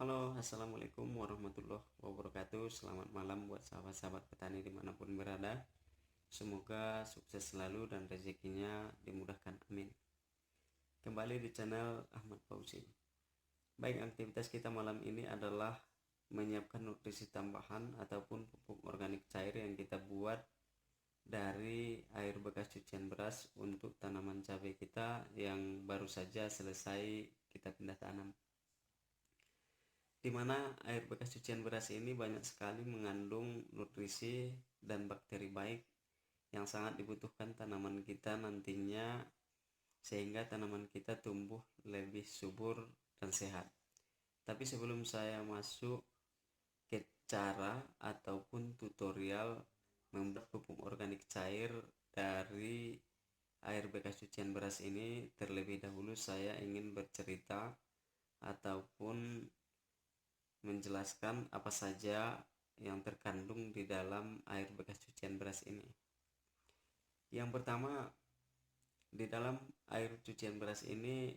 Halo, assalamualaikum warahmatullahi wabarakatuh. Selamat malam buat sahabat-sahabat petani dimanapun berada. Semoga sukses selalu dan rezekinya dimudahkan, amin. Kembali di channel Ahmad Fauzi. Baik, aktivitas kita malam ini adalah menyiapkan nutrisi tambahan ataupun pupuk organik cair yang kita buat dari air bekas cucian beras untuk tanaman cabai kita yang baru saja selesai kita pindah tanam, di mana air bekas cucian beras ini banyak sekali mengandung nutrisi dan bakteri baik yang sangat dibutuhkan tanaman kita nantinya, sehingga tanaman kita tumbuh lebih subur dan sehat. Tapi sebelum saya masuk ke cara ataupun tutorial membuat pupuk organik cair dari air bekas cucian beras ini, terlebih dahulu saya ingin bercerita ataupun menjelaskan apa saja yang terkandung di dalam air bekas cucian beras ini. Yang pertama, di dalam air cucian beras ini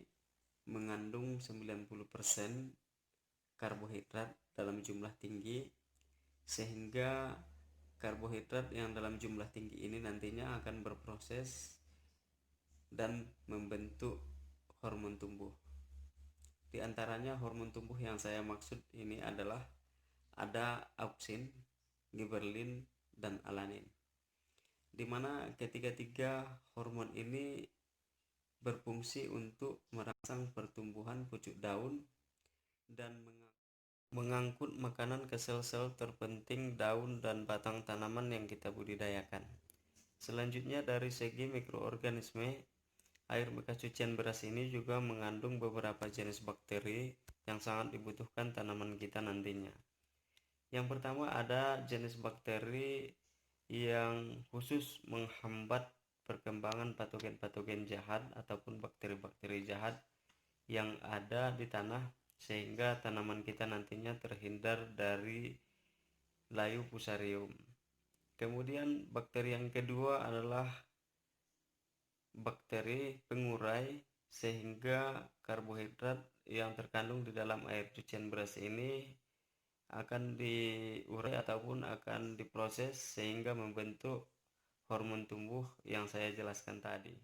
mengandung 90% karbohidrat dalam jumlah tinggi, sehingga karbohidrat yang dalam jumlah tinggi ini nantinya akan berproses dan membentuk hormon tumbuh. Di antaranya hormon tumbuh yang saya maksud ini adalah ada auksin, giberlin, dan alanin, di mana ketiga-tiga hormon ini berfungsi untuk merangsang pertumbuhan pucuk daun dan mengangkut makanan ke sel-sel terpenting daun dan batang tanaman yang kita budidayakan. Selanjutnya, dari segi mikroorganisme, air bekas cucian beras ini juga mengandung beberapa jenis bakteri yang sangat dibutuhkan tanaman kita nantinya. Yang pertama, ada jenis bakteri yang khusus menghambat perkembangan patogen-patogen jahat ataupun bakteri-bakteri jahat yang ada di tanah, sehingga tanaman kita nantinya terhindar dari layu fusarium. Kemudian bakteri yang kedua adalah bakteri pengurai, sehingga karbohidrat yang terkandung di dalam air cucian beras ini akan diurai ataupun akan diproses sehingga membentuk hormon tumbuh yang saya jelaskan tadi.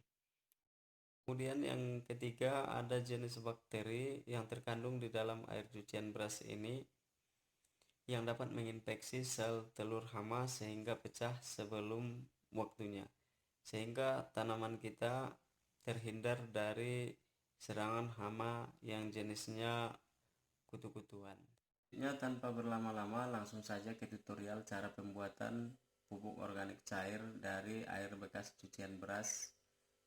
Kemudian yang ketiga, ada jenis bakteri yang terkandung di dalam air cucian beras ini yang dapat menginfeksi sel telur hama sehingga pecah sebelum waktunya, sehingga tanaman kita terhindar dari serangan hama yang jenisnya kutu-kutuan. Tanpa berlama-lama, langsung saja ke tutorial cara pembuatan pupuk organik cair dari air bekas cucian beras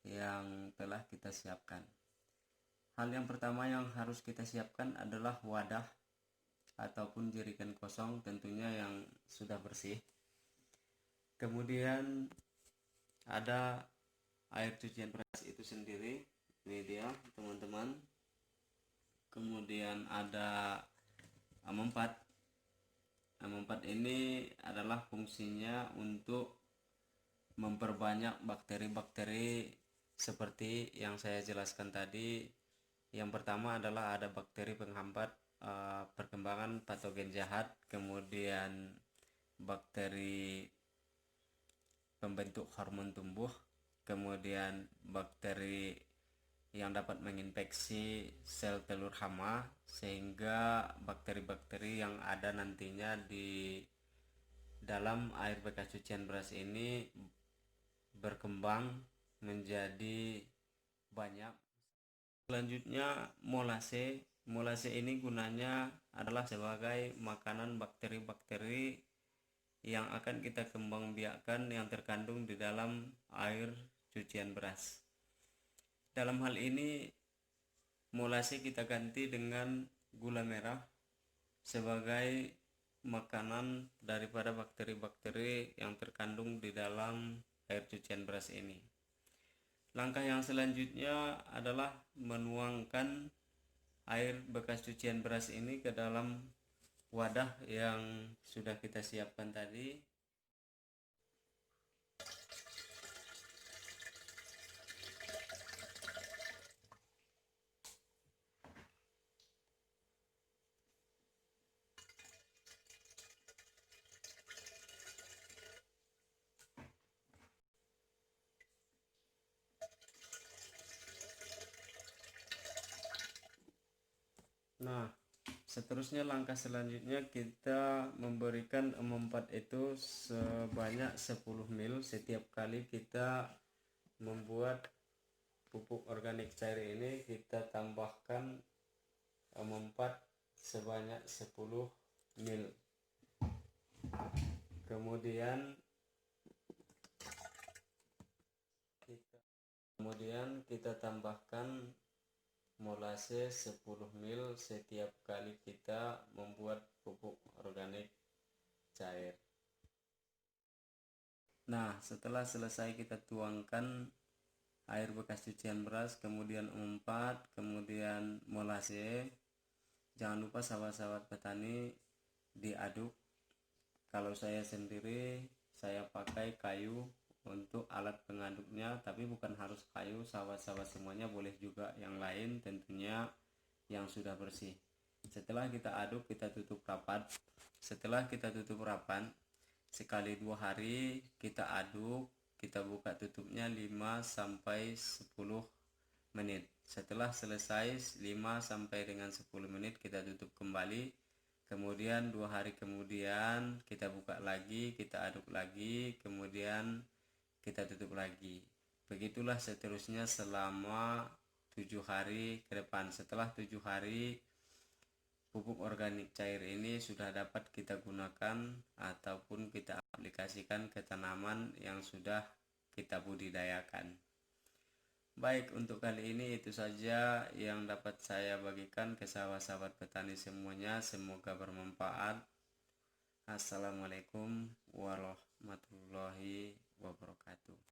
yang telah kita siapkan. Hal yang pertama yang harus kita siapkan adalah wadah ataupun jerigen kosong, tentunya yang sudah bersih. Kemudian ada air cucian beras itu sendiri, ini dia teman-teman. Kemudian ada AM4. AM4 ini adalah fungsinya untuk memperbanyak bakteri-bakteri seperti yang saya jelaskan tadi. Yang pertama adalah ada bakteri penghambat perkembangan patogen jahat, kemudian bakteri pembentuk hormon tumbuh, kemudian bakteri yang dapat menginfeksi sel telur hama, sehingga bakteri-bakteri yang ada nantinya di dalam air bekas cucian beras ini berkembang menjadi banyak. Selanjutnya, molase. Molase ini gunanya adalah sebagai makanan bakteri-bakteri yang akan kita kembang biakkan yang terkandung di dalam air cucian beras. Dalam hal ini, molase kita ganti dengan gula merah sebagai makanan daripada bakteri-bakteri yang terkandung di dalam air cucian beras ini. Langkah yang selanjutnya adalah menuangkan air bekas cucian beras ini ke dalam wadah yang sudah kita siapkan tadi. Nah, seterusnya langkah selanjutnya kita memberikan M4 itu sebanyak 10 ml. Setiap kali kita membuat pupuk organik cair ini, kita tambahkan M4 sebanyak 10 ml. Kemudian kita tambahkan molase 10 ml setiap kali kita membuat pupuk organik cair. Nah, setelah selesai kita tuangkan air bekas cucian beras, kemudian M4, kemudian molase. Jangan lupa sahabat-sahabat petani diaduk. Kalau saya sendiri, saya pakai kayu untuk alat pengaduknya, tapi bukan harus kayu, sahabat-sahabat semuanya boleh juga yang lain, tentunya yang sudah bersih. Setelah kita aduk, kita tutup rapat. Setelah kita tutup rapat, sekali 2 hari kita aduk, kita buka tutupnya 5-10 menit. Setelah selesai 5-10 menit, kita tutup kembali. Kemudian 2 hari kemudian kita buka lagi, kita aduk lagi, kemudian kita tutup lagi. Begitulah seterusnya selama 7 hari ke depan. Setelah 7 hari, pupuk organik cair ini sudah dapat kita gunakan ataupun kita aplikasikan ke tanaman yang sudah kita budidayakan. Baik, untuk kali ini itu saja yang dapat saya bagikan ke sahabat-sahabat petani semuanya. Semoga bermanfaat. Assalamualaikum warahmatullahi wabarakatuh.